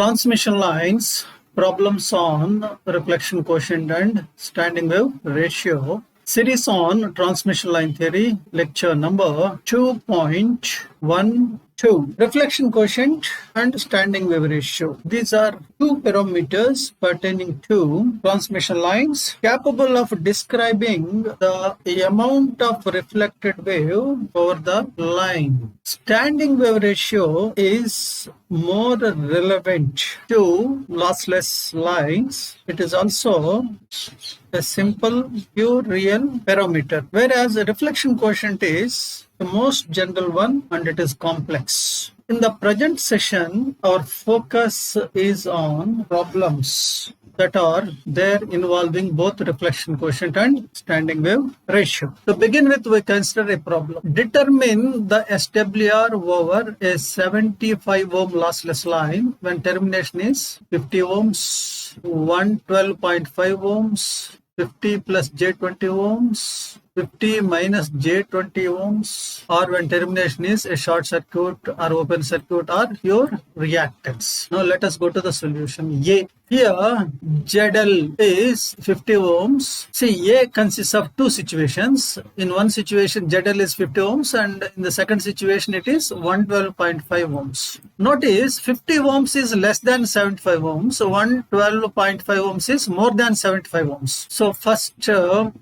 Transmission lines, problems on reflection coefficient and standing wave ratio. Series on transmission line theory, lecture number 2.12. Reflection coefficient and standing wave ratio. These are two parameters pertaining to transmission lines capable of describing the amount of reflected wave over the line. Standing wave ratio is more relevant to lossless lines. It is also a simple, pure, real parameter, whereas the reflection coefficient is the most general one and it is complex. In the present session, our focus is on problems that are there involving both reflection coefficient and standing wave ratio. To begin with, we consider a problem. Determine the SWR over a 75 ohm lossless line when termination is 50 ohms, 112.5 ohms, 50 plus J20 ohms, 50 minus J20 ohms, or when termination is a short circuit or open circuit or pure reactance. Now let us go to the solution. A. Here ZL is 50 ohms. See, A consists of two situations. In one situation ZL is 50 ohms and in the second situation it is 112.5 ohms. Notice 50 ohms is less than 75 ohms. So 112.5 ohms is more than 75 ohms. So first to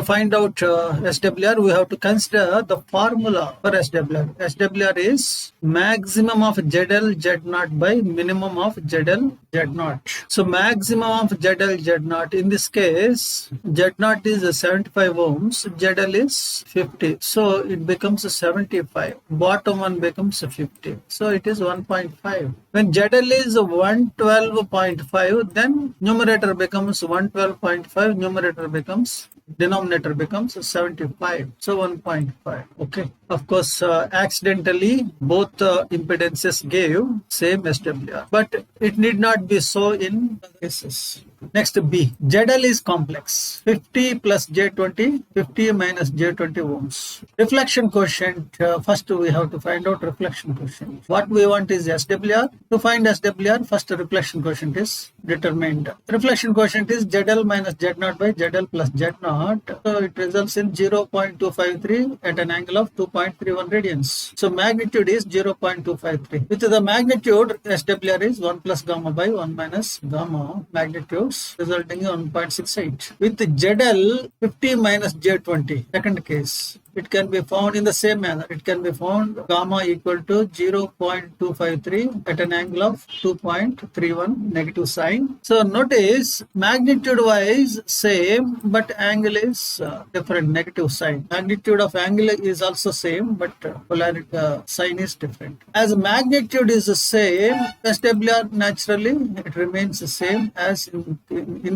find out SWR, we have to consider the formula for SWR. SWR is maximum of ZL Z0 by minimum of ZL Z0. So maximum of ZL Z0, in this case Z0 is 75 ohms, ZL is 50. So it becomes 75. Bottom one becomes 50. So it is 1.5. When ZL is 112.5, then numerator becomes 112.5, numerator becomes, denominator becomes 75. So 1.5. Okay. Of course, accidentally both impedances gave same SWR, but it need not be so in cases. Next, B. ZL is complex. 50 plus J20, 50 minus J20 ohms. Reflection coefficient. First, we have to find out reflection coefficient. What we want is SWR. To find SWR, first reflection coefficient is determined. Reflection coefficient is ZL minus Z0 by ZL plus Z0. So it results in 0.253 at an angle of 2.31 radians. So magnitude is 0.253. With the magnitude, SWR is 1 plus gamma by 1 minus gamma magnitudes, resulting in 1.68. With ZL 50 minus J20, second case, it can be found in the same manner. It can be found gamma equal to 0.253 at an angle of 2.31 negative sign. So notice magnitude wise same, but angle is different, negative sign. Magnitude of angle is also same, but polarity sign is different. As magnitude is the same, SWR naturally it remains the same as in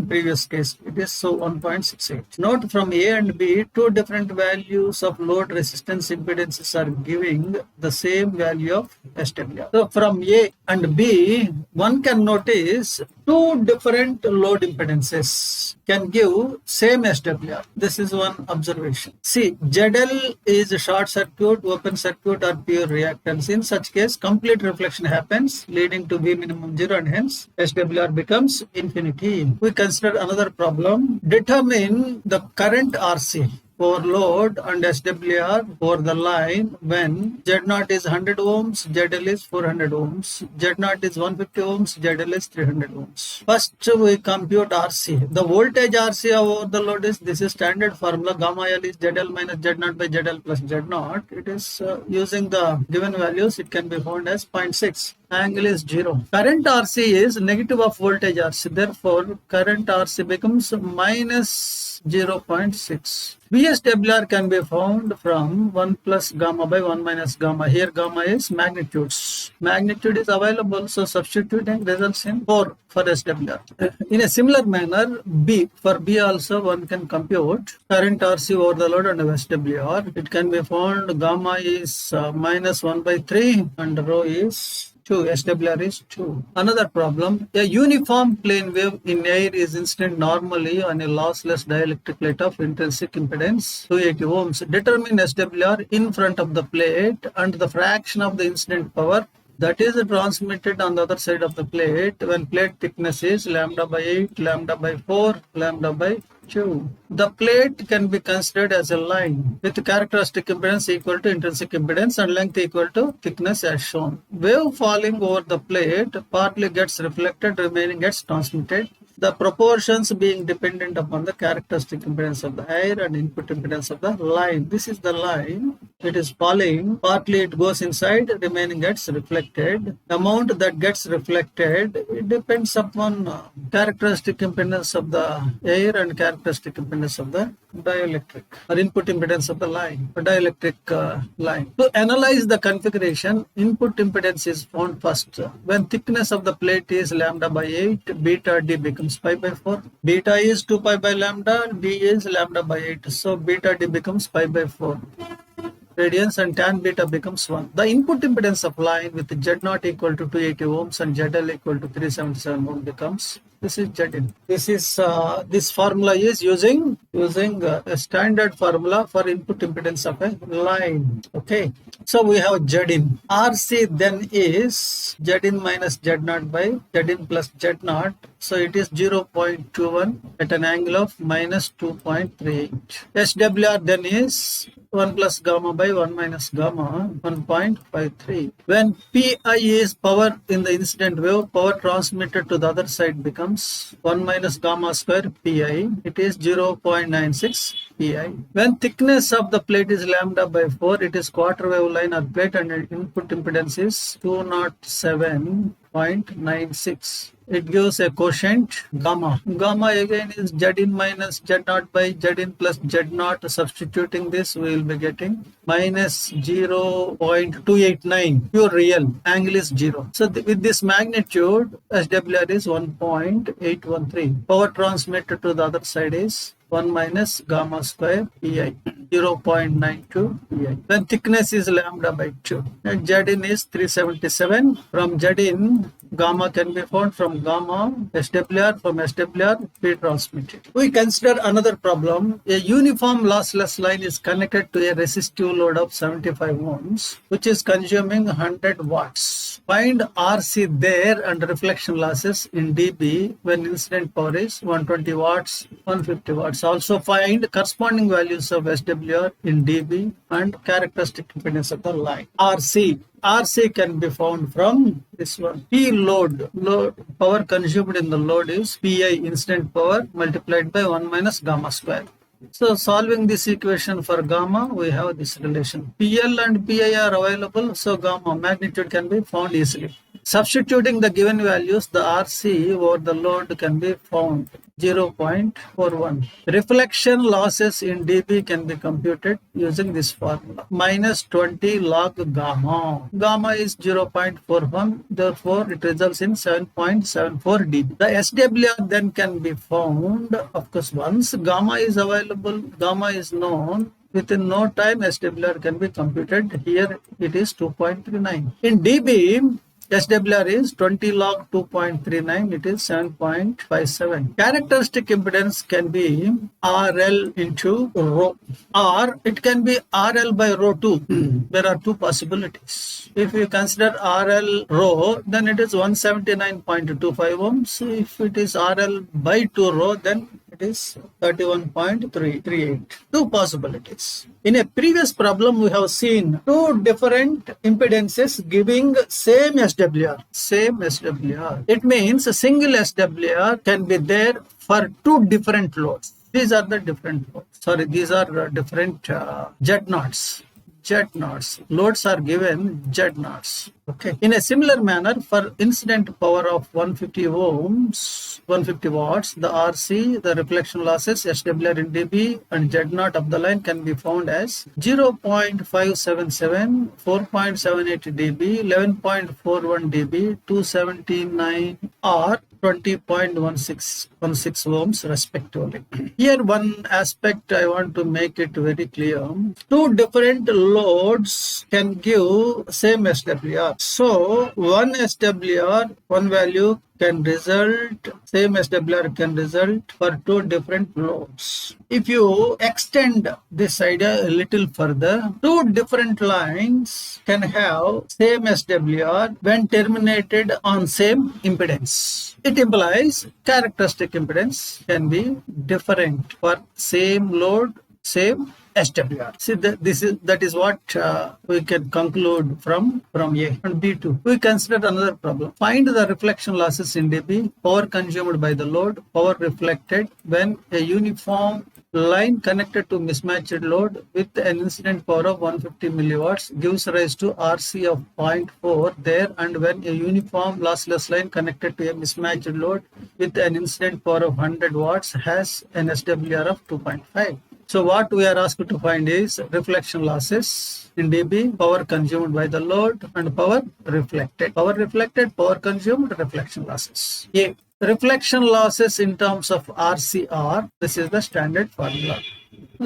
previous case. It is so 1.68. Note from A and B, two different values of load resistance impedances are giving the same value of SWR. So from A and B, one can notice two different load impedances can give same SWR. This is one observation. See, ZL is a short circuit, open circuit or pure reactance. In such case, complete reflection happens, leading to V minimum 0 and hence SWR becomes infinity. We consider another problem. Determine the current RC over load and SWR over the line when Z0 is 100 ohms, ZL is 400 ohms, Z0 is 150 ohms, ZL is 300 ohms. First we compute RC. The voltage RC over the load is, this is standard formula, gamma L is ZL minus Z0 by ZL plus Z0. It is using the given values, it can be found as 0.6. Angle is 0. Current RC is negative of voltage RC. Therefore, current RC becomes minus 0.6. VSWR can be found from 1 plus gamma by 1 minus gamma. Here gamma is magnitudes. Magnitude is available, so substituting results in 4 for SWR. In a similar manner, B. For B also one can compute current RC over the load and SWR. It can be found gamma is minus 1 by 3 and rho is 2. SWR is 2. Another problem, a uniform plane wave in air is incident normally on a lossless dielectric plate of intrinsic impedance 280 ohms. Determine SWR in front of the plate and the fraction of the incident power that is transmitted on the other side of the plate when plate thickness is lambda by 8, lambda by 4, lambda by 2. The plate can be considered as a line with characteristic impedance equal to intrinsic impedance and length equal to thickness as shown. Wave falling over the plate partly gets reflected, remaining gets transmitted. The proportions being dependent upon the characteristic impedance of the air and input impedance of the line. This is the line. It is falling. Partly it goes inside, remaining gets reflected. The amount that gets reflected, it depends upon characteristic impedance of the air and characteristic impedance of the dielectric or input impedance of the line, dielectric line. To analyze the configuration, input impedance is found first. When thickness of the plate is lambda by 8, beta d becomes pi by 4. Beta is 2 pi by lambda, d is lambda by 8. So beta d becomes pi by 4 radians and tan beta becomes 1. The input impedance of line with Z0 equal to 280 ohms and ZL equal to 377 ohms becomes, this is Zin. This formula is using a standard formula for input impedance of a line. Okay, so we have Zin. RC then is Zin minus Z0 by Zin plus Z0. So it is 0.21 at an angle of minus 2.38. SWR then is 1 plus gamma by 1 minus gamma, 1.53. When Pi is power in the incident wave, power transmitted to the other side becomes 1 minus gamma square Pi. It is 0.96 Pi. When thickness of the plate is lambda by 4, it is quarter wave line or plate and input impedance is 207.96. It gives a quotient gamma. Gamma again is Zin minus Z0 by Zin plus Z0. Substituting this, we will be getting minus 0.289. Pure real. Angle is 0. So with this magnitude, SWR is 1.813. Power transmitted to the other side is 1 minus gamma square Pi, 0.92 Pi. When thickness is lambda by 2. And Zin is 377. From Zin, gamma can be found from gamma, SWR, from SWR, P transmitted. We consider another problem. A uniform lossless line is connected to a resistive load of 75 ohms, which is consuming 100 watts. Find RC there and reflection losses in dB when incident power is 120 watts, 150 watts. Also find corresponding values of SWR in dB and characteristic impedance of the line. RC can be found from this one. P load power consumed in the load is Pi incident power multiplied by 1 minus gamma square. So solving this equation for gamma, we have this relation. PL and Pi are available, so gamma magnitude can be found easily. Substituting the given values, the RC over the load can be found 0.41. Reflection losses in dB can be computed using this formula. Minus 20 log gamma. Gamma is 0.41, therefore it results in 7.74 dB. The SWR then can be found, of course, once gamma is available, gamma is known, within no time SWR can be computed. Here it is 2.39. In dB, SWR is 20 log 2.39, it is 7.57. Characteristic impedance can be RL into rho, or it can be RL by rho 2. There are two possibilities. If you consider RL rho, then it is 179.25 ohms. If it is RL by 2 rho, then it is 31.338. Two possibilities. In a previous problem, we have seen two different impedances giving same SWR. It means a single SWR can be there for two different loads. These are the different loads. Sorry, these are different Z0s. Loads are given Z0s. Okay. In a similar manner, for incident power of 150 ohms, 150 watts, the RC, the reflection losses, SWR in dB, and Z0 of the line can be found as 0.577, 4.78 dB, 11.41 dB, 279 or 20.16 16 ohms respectively. Here one aspect I want to make it very clear. Two different loads can give same SWR. So one SWR, one value can result, same SWR can result for two different loads. If you extend this idea a little further, two different lines can have same SWR when terminated on same impedance. It implies characteristic impedance can be different for same load, same SWR. See, that is what we can conclude from A and B2. We consider another problem. Find the reflection losses in dB, power consumed by the load, power reflected when a uniform line connected to mismatched load with an incident power of 150 milliwatts gives rise to RC of 0.4 there, and when a uniform lossless line connected to a mismatched load with an incident power of 100 watts has an SWR of 2.5. So what we are asked to find is reflection losses in dB, power consumed by the load, and power reflected. Power reflected, power consumed, reflection losses. A. Reflection losses in terms of RCR. This is the standard formula.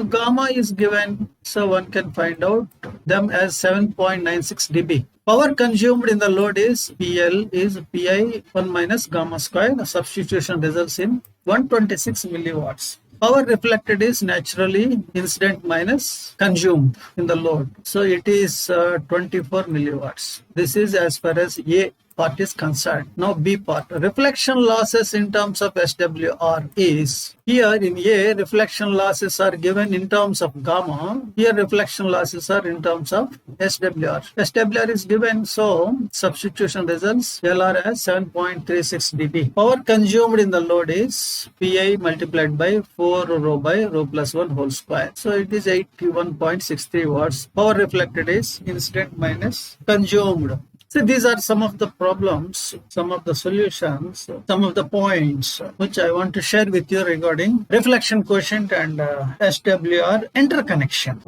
Gamma is given, so one can find out them as 7.96 dB. Power consumed in the load is PL is Pi 1 minus gamma square. The substitution results in 126 milliwatts. Power reflected is naturally incident minus consumed in the load. So it is 24 milliwatts. This is as far as A part is concerned. Now B part. Reflection losses in terms of SWR is, here in A, reflection losses are given in terms of gamma. Here reflection losses are in terms of SWR. SWR is given, so substitution results LR as 7.36 dB. Power consumed in the load is Pi multiplied by 4 rho by rho plus 1 whole square. So it is 81.63 watts. Power reflected is incident minus consumed. So these are some of the problems, some of the solutions, some of the points which I want to share with you regarding reflection quotient and SWR interconnection.